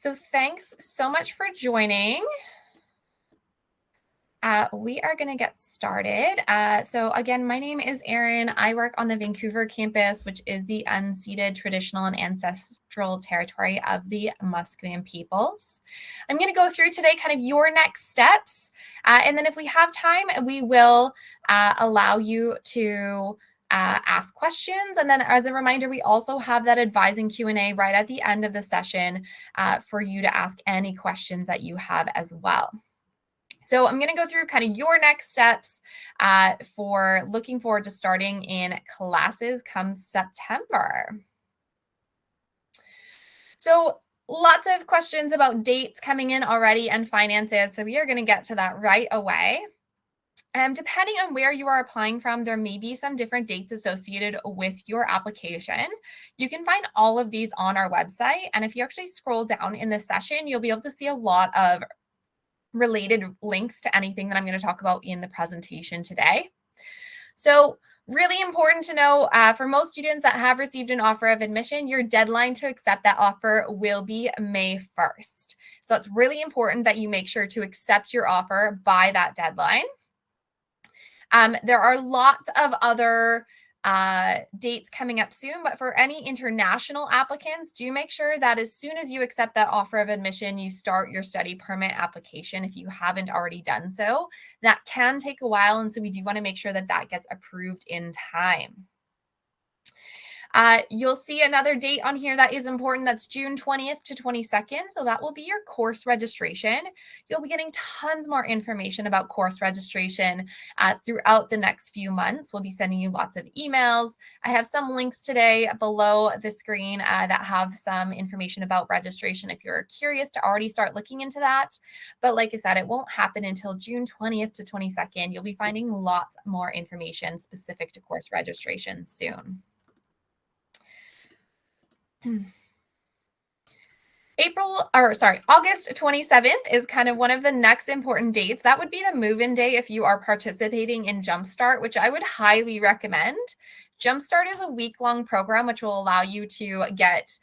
So thanks so much for joining. We are going to get started. So again, my name is Erin. I work on the Vancouver campus, which is the unceded traditional and ancestral territory of the Musqueam peoples. I'm going to go through today kind of your next steps. And then if we have time, we will allow you to ask questions. And then as a reminder, we also have that advising Q&A right at the end of the session for you to ask any questions that you have as well. So I'm going to go through kind of your next steps for looking forward to starting in classes come September. So lots of questions about dates coming in already and finances. So we are going to get to that right away. Depending on where you are applying from, there may be some different dates associated with your application. You can find all of these on our website. And if you actually scroll down in this session, you'll be able to see a lot of related links to anything that I'm going to talk about in the presentation today. So really important to know for most students that have received an offer of admission, your deadline to accept that offer will be May 1st. So it's really important that you make sure to accept your offer by that deadline. There are lots of other dates coming up soon, but for any international applicants, do make sure that as soon as you accept that offer of admission, you start your study permit application if you haven't already done so. That can take a while, and so we do want to make sure that that gets approved in time. You'll see another date on here that is important. That's June 20th to 22nd. So that will be your course registration. You'll be getting tons more information about course registration throughout the next few months. We'll be sending you lots of emails. I have some links today below the screen that have some information about registration if you're curious to already start looking into that. But like I said, it won't happen until June 20th to 22nd. You'll be finding lots more information specific to course registration soon. August 27th is kind of one of the next important dates. That would be the move-in day if you are participating in Jumpstart, which I would highly recommend. Jumpstart is a week-long program which will allow you to get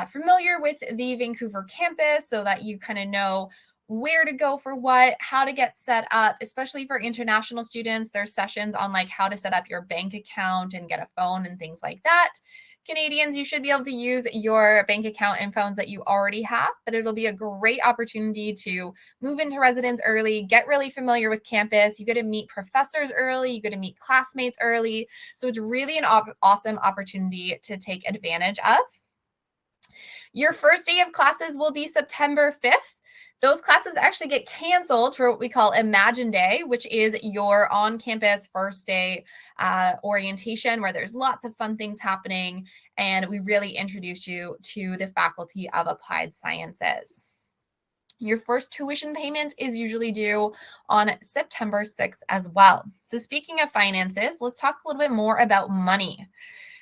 familiar with the Vancouver campus so that you kind of know where to go for what, how to get set up, especially for international students. There's sessions on like how to set up your bank account and get a phone and things like that. Canadians, you should be able to use your bank account and phones that you already have, but it'll be a great opportunity to move into residence early, get really familiar with campus. You get to meet professors early, you get to meet classmates early. So it's really an awesome opportunity to take advantage of. Your first day of classes will be September 5th. Those classes actually get canceled for what we call Imagine Day, which is your on-campus first day orientation where there's lots of fun things happening, and we really introduce you to the Faculty of Applied Sciences. Your first tuition payment is usually due on September 6th as well. So speaking of finances, let's talk a little bit more about money.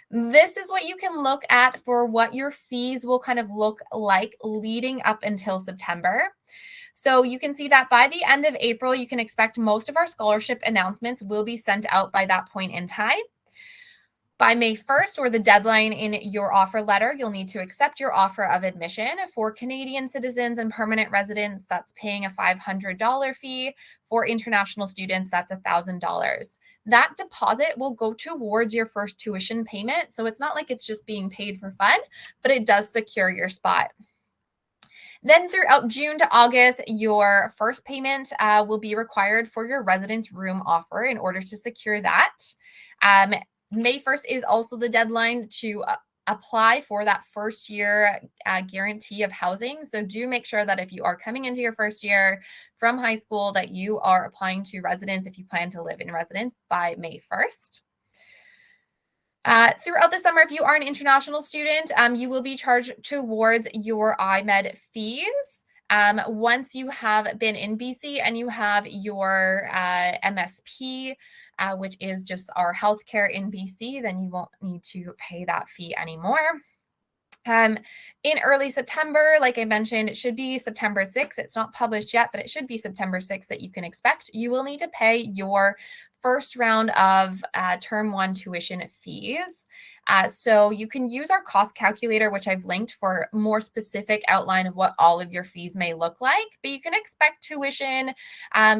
This is what you can look at for what your fees will kind of look like leading up until September. So you can see that by the end of April, you can expect most of our scholarship announcements will be sent out by that point in time. By May 1st, or the deadline in your offer letter, you'll need to accept your offer of admission. For Canadian citizens and permanent residents, that's paying a $500 fee. For international students, that's $1,000. That deposit will go towards your first tuition payment. So it's not like it's just being paid for fun, but it does secure your spot. Then throughout June to August, your first payment will be required for your residence room offer in order to secure that. May 1st is also the deadline to apply for that first year guarantee of housing. So do make sure that if you are coming into your first year from high school that you are applying to residence if you plan to live in residence by May 1st. Throughout the summer, if you are an international student, you will be charged towards your IMED fees. Once you have been in BC and you have your MSP, which is just our healthcare in BC, then you won't need to pay that fee anymore. In early September, like I mentioned, it should be September 6th. It's not published yet, but it should be September 6th that you can expect. You will need to pay your first round of Term 1 tuition fees. So you can use our cost calculator, which I've linked, for more specific outline of what all of your fees may look like. But you can expect tuition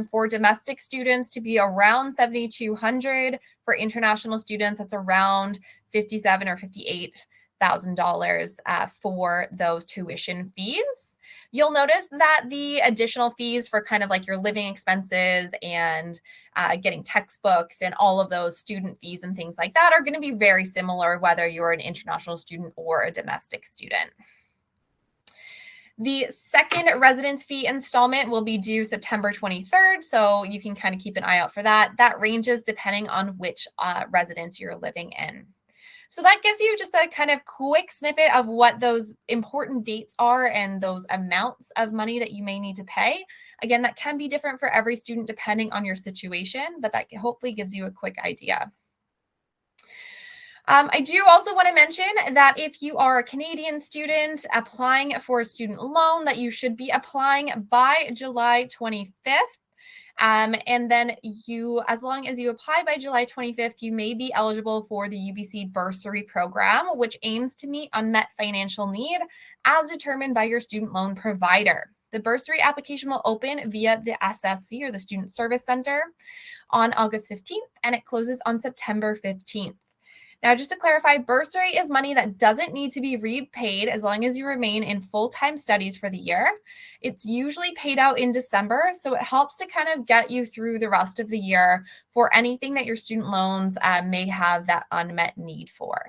for domestic students to be around $7,200. For international students, that's around $57,000 or $58,000 for those tuition fees. You'll notice that the additional fees for kind of like your living expenses and getting textbooks and all of those student fees and things like that are going to be very similar whether you're an international student or a domestic student. The second residence fee installment will be due September 23rd, so you can kind of keep an eye out for that. That ranges depending on which residence you're living in. So that gives you just a kind of quick snippet of what those important dates are and those amounts of money that you may need to pay. Again, that can be different for every student depending on your situation, but that hopefully gives you a quick idea. I do also want to mention that if you are a Canadian student applying for a student loan, that you should be applying by July 25th. And then as long as you apply by July 25th, you may be eligible for the UBC bursary program, which aims to meet unmet financial need as determined by your student loan provider. The bursary application will open via the SSC, or the Student Service Center, on August 15th, and it closes on September 15th. Now, just to clarify, bursary is money that doesn't need to be repaid as long as you remain in full-time studies for the year. It's usually paid out in December, so it helps to kind of get you through the rest of the year for anything that your student loans may have that unmet need for.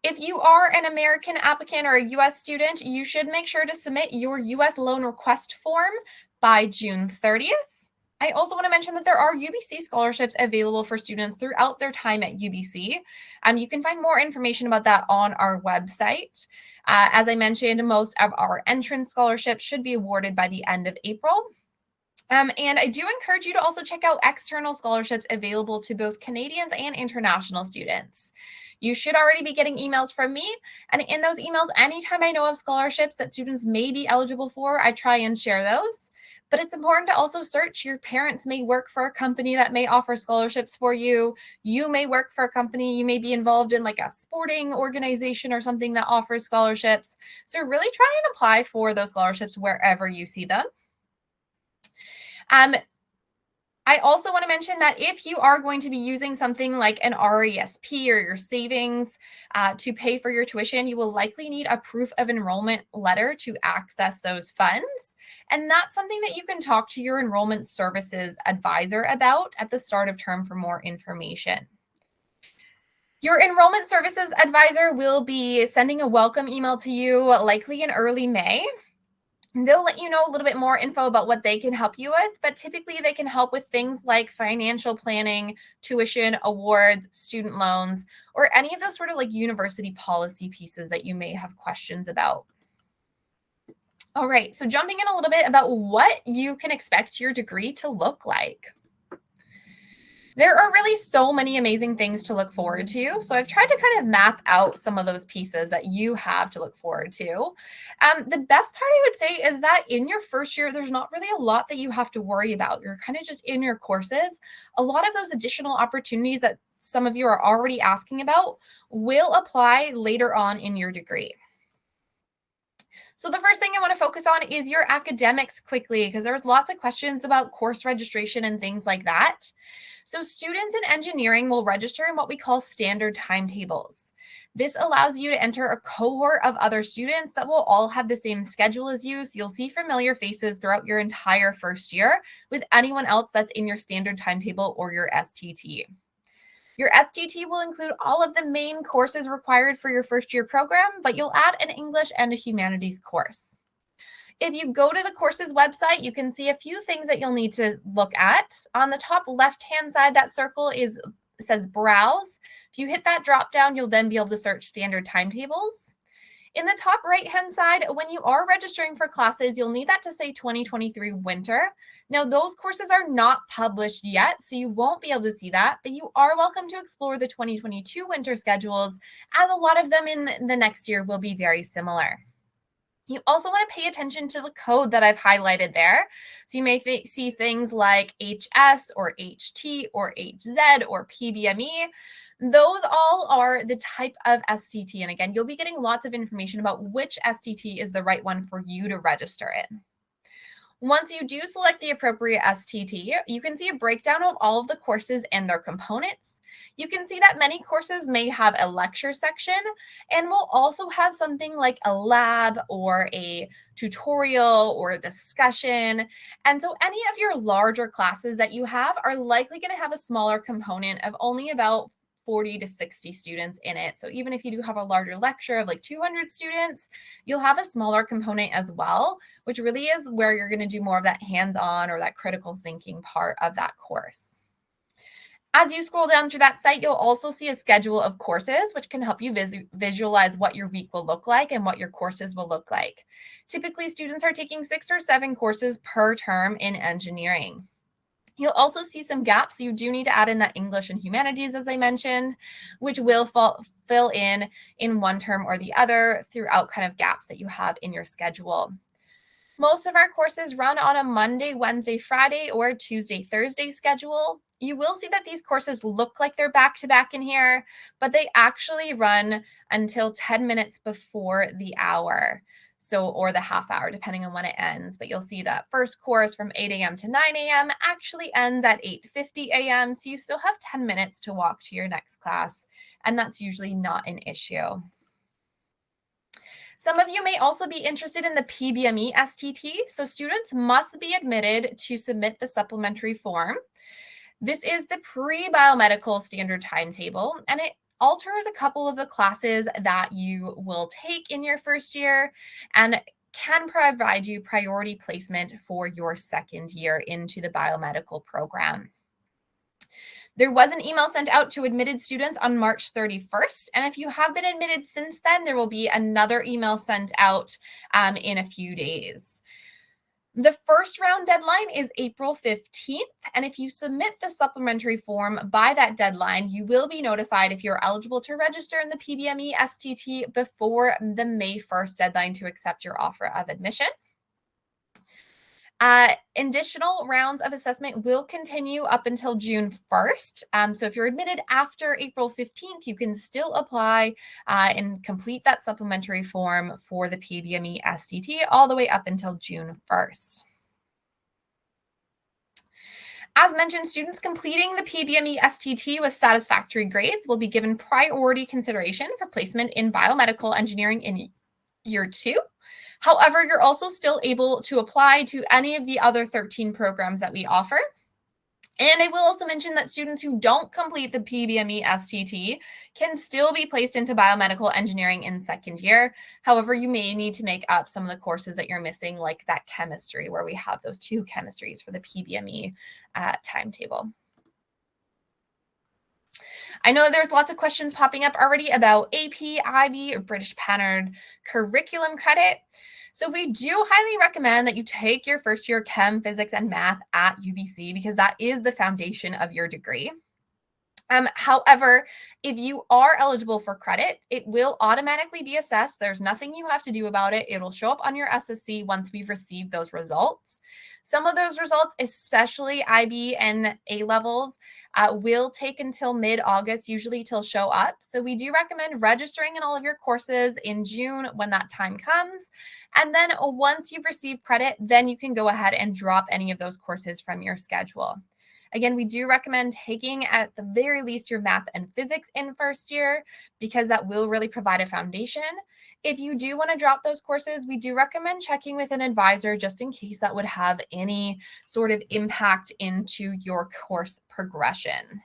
If you are an American applicant or a U.S. student, you should make sure to submit your U.S. loan request form by June 30th. I also want to mention that there are UBC scholarships available for students throughout their time at UBC. You can find more information about that on our website. As I mentioned, most of our entrance scholarships should be awarded by the end of April. And I do encourage you to also check out external scholarships available to both Canadians and international students. You should already be getting emails from me. And in those emails, anytime I know of scholarships that students may be eligible for, I try and share those. But it's important to also search. Your parents may work for a company that may offer scholarships for you. You may work for a company. You may be involved in like a sporting organization or something that offers scholarships. So really try and apply for those scholarships wherever you see them. I also want to mention that if you are going to be using something like an RESP or your savings to pay for your tuition, you will likely need a proof of enrollment letter to access those funds. And that's something that you can talk to your enrollment services advisor about at the start of term for more information. Your enrollment services advisor will be sending a welcome email to you likely in early May. They'll let you know a little bit more info about what they can help you with, but typically they can help with things like financial planning, tuition, awards, student loans, or any of those sort of like university policy pieces that you may have questions about. All right, so jumping in a little bit about what you can expect your degree to look like. There are really so many amazing things to look forward to. So I've tried to kind of map out some of those pieces that you have to look forward to. The best part I would say is that in your first year, there's not really a lot that you have to worry about. You're kind of just in your courses. A lot of those additional opportunities that some of you are already asking about will apply later on in your degree. So the first thing I want to focus on is your academics quickly, because there's lots of questions about course registration and things like that. So students in engineering will register in what we call standard timetables. This allows you to enter a cohort of other students that will all have the same schedule as you. So you'll see familiar faces throughout your entire first year with anyone else that's in your standard timetable or your STT. Your STT will include all of the main courses required for your first year program, but you'll add an English and a humanities course. If you go to the courses website, you can see a few things that you'll need to look at. On the top left-hand side, that circle says Browse. If you hit that drop-down, you'll then be able to search standard timetables. In the top right-hand side, when you are registering for classes, you'll need that to say 2023 winter. Now, those courses are not published yet, so you won't be able to see that, but you are welcome to explore the 2022 winter schedules, as a lot of them in the next year will be very similar. You also want to pay attention to the code that I've highlighted there. So you may see things like HS or HT or HZ or PBME. Those all are the type of STT. And again, you'll be getting lots of information about which STT is the right one for you to register in. Once you do select the appropriate STT, you can see a breakdown of all of the courses and their components. You can see that many courses may have a lecture section and will also have something like a lab or a tutorial or a discussion. And so any of your larger classes that you have are likely going to have a smaller component of only about 40 to 60 students in it. So even if you do have a larger lecture of like 200 students, you'll have a smaller component as well, which really is where you're going to do more of that hands-on or that critical thinking part of that course. As you scroll down through that site, you'll also see a schedule of courses, which can help you visualize what your week will look like and what your courses will look like. Typically, students are taking 6 or 7 courses per term in engineering. You'll also see some gaps. So you do need to add in that English and humanities, as I mentioned, which will fill in one term or the other throughout kind of gaps that you have in your schedule. Most of our courses run on a Monday, Wednesday, Friday, or Tuesday, Thursday schedule. You will see that these courses look like they're back-to-back in here, but they actually run until 10 minutes before the hour. So, or the half hour, depending on when it ends. But you'll see that first course from 8 a.m. to 9 a.m. actually ends at 8:50 a.m. So you still have 10 minutes to walk to your next class, and that's usually not an issue. Some of you may also be interested in the PBME STT. So students must be admitted to submit the supplementary form. This is the pre-biomedical standard timetable, and it alters a couple of the classes that you will take in your first year and can provide you priority placement for your second year into the biomedical program. There was an email sent out to admitted students on March 31st. And if you have been admitted since then, there will be another email sent out in a few days. The first round deadline is April 15th. And if you submit the supplementary form by that deadline, you will be notified if you're eligible to register in the PBME STT before the May 1st deadline to accept your offer of admission. Additional rounds of assessment will continue up until June 1st. So if you're admitted after April 15th, you can still apply and complete that supplementary form for the PBME STT all the way up until June 1st. As mentioned, students completing the PBME STT with satisfactory grades will be given priority consideration for placement in biomedical engineering in year 2. However, you're also still able to apply to any of the other 13 programs that we offer. And I will also mention that students who don't complete the PBME STT can still be placed into biomedical engineering in second year. However, you may need to make up some of the courses that you're missing, like that chemistry, where we have those 2 chemistries for the PBME timetable. I know there's lots of questions popping up already about AP, IB, or British Pattern curriculum credit. So we do highly recommend that you take your first year chem, physics, and math at UBC because that is the foundation of your degree. However, if you are eligible for credit, it will automatically be assessed. There's nothing you have to do about it. It'll show up on your SSC once we've received those results. Some of those results, especially IB and A levels, will take until mid-August, usually till show up. So we do recommend registering in all of your courses in June when that time comes. And then once you've received credit, then you can go ahead and drop any of those courses from your schedule. Again, we do recommend taking at the very least your math and physics in first year because that will really provide a foundation. If you do want to drop those courses, we do recommend checking with an advisor just in case that would have any sort of impact into your course progression.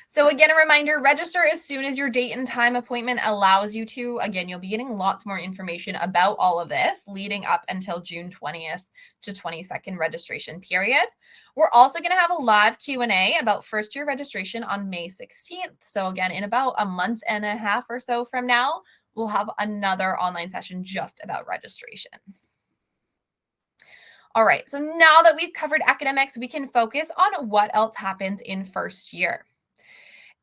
So again, a reminder, register as soon as your date and time appointment allows you to. Again, you'll be getting lots more information about all of this leading up until June 20th to 22nd registration period. We're also going to have a live Q&A about first year registration on May 16th. So again, in about a month and a half or so from now, we'll have another online session just about registration. All right, so now that we've covered academics, we can focus on what else happens in first year.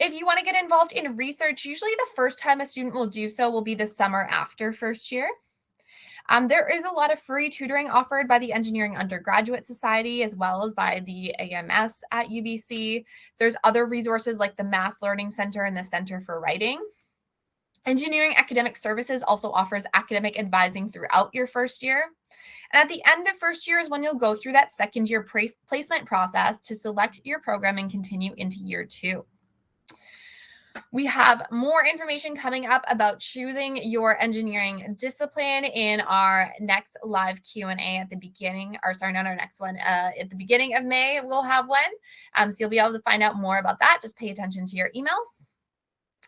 If you want to get involved in research, usually the first time a student will do so will be the summer after first year. There is a lot of free tutoring offered by the Engineering Undergraduate Society as well as by the AMS at UBC. There's other resources like the Math Learning Center and the Center for Writing. Engineering Academic Services also offers academic advising throughout your first year. And at the end of first year is when you'll go through that second year placement process to select your program and continue into year 2. We have more information coming up about choosing your engineering discipline in our next live Q&A at the beginning, or sorry, not our next one, at the beginning of May, we'll have one. So you'll be able to find out more about that. Just pay attention to your emails.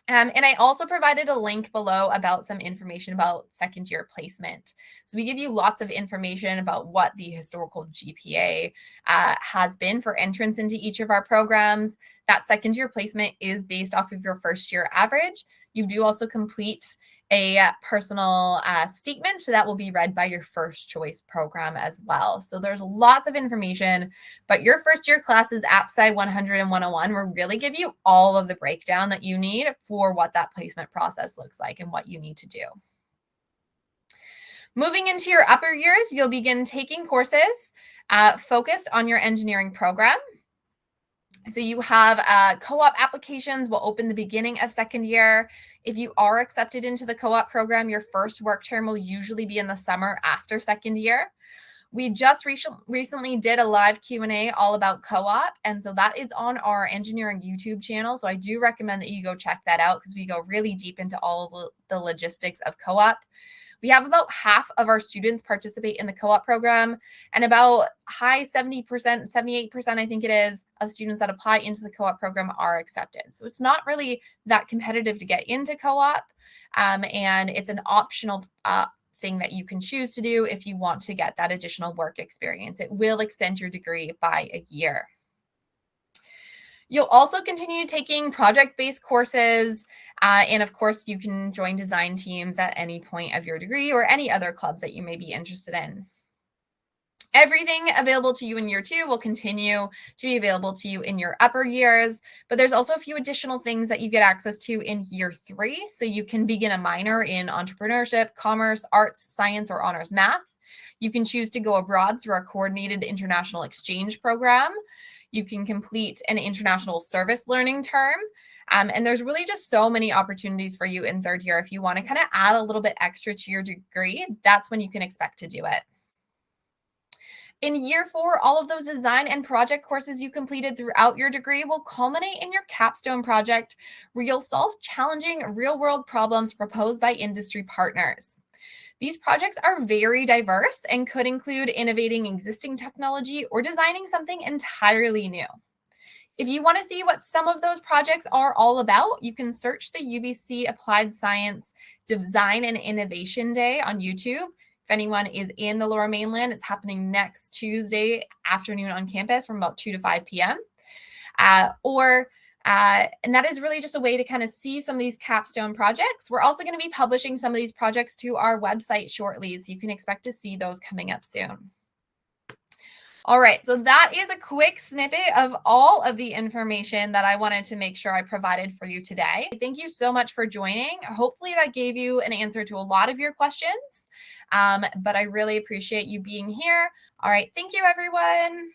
And I also provided a link below about some information about second year placement. So we give you lots of information about what the historical GPA has been for entrance into each of our programs. That second year placement is based off of your first year average. You do also complete a personal statement that will be read by your first choice program as well. So there's lots of information, but your first year classes, AppSci 100 and 101, will really give you all of the breakdown that you need for what that placement process looks like and what you need to do. Moving into your upper years, you'll begin taking courses focused on your engineering program. So you have co-op applications will open the beginning of second year. If you are accepted into the co-op program, your first work term will usually be in the summer after second year. We just recently did a live Q&A all about co-op, and so that is on our engineering YouTube channel. So I do recommend that you go check that out because we go really deep into all the logistics of co-op. We have about half of our students participate in the co-op program, and about high 70%, 78%, I think it is, of students that apply into the co-op program are accepted. So it's not really that competitive to get into co-op, and it's an optional thing that you can choose to do if you want to get that additional work experience. It will extend your degree by a year. You'll also continue taking project-based courses, and of course, you can join design teams at any point of your degree or any other clubs that you may be interested in. Everything available to you in year 2 will continue to be available to you in your upper years, but there's also a few additional things that you get access to in year 3. So you can begin a minor in entrepreneurship, commerce, arts, science, or honors math. You can choose to go abroad through our coordinated international exchange program. You can complete an international service learning term. And there's really just so many opportunities for you in third year. If you want to kind of add a little bit extra to your degree, that's when you can expect to do it. In year 4, all of those design and project courses you completed throughout your degree will culminate in your capstone project, where you'll solve challenging real-world problems proposed by industry partners. These projects are very diverse and could include innovating existing technology or designing something entirely new. If you want to see what some of those projects are all about, you can search the UBC Applied Science Design and Innovation Day on YouTube. If anyone is in the Lower Mainland, it's happening next Tuesday afternoon on campus from about 2 to 5 p.m. And that is really just a way to kind of see some of these capstone projects. We're also going to be publishing some of these projects to our website shortly, so you can expect to see those coming up soon. All right, so that is a quick snippet of all of the information that I wanted to make sure I provided for you today. Thank you so much for joining. Hopefully that gave you an answer to a lot of your questions, but I really appreciate you being here. All right, thank you, everyone.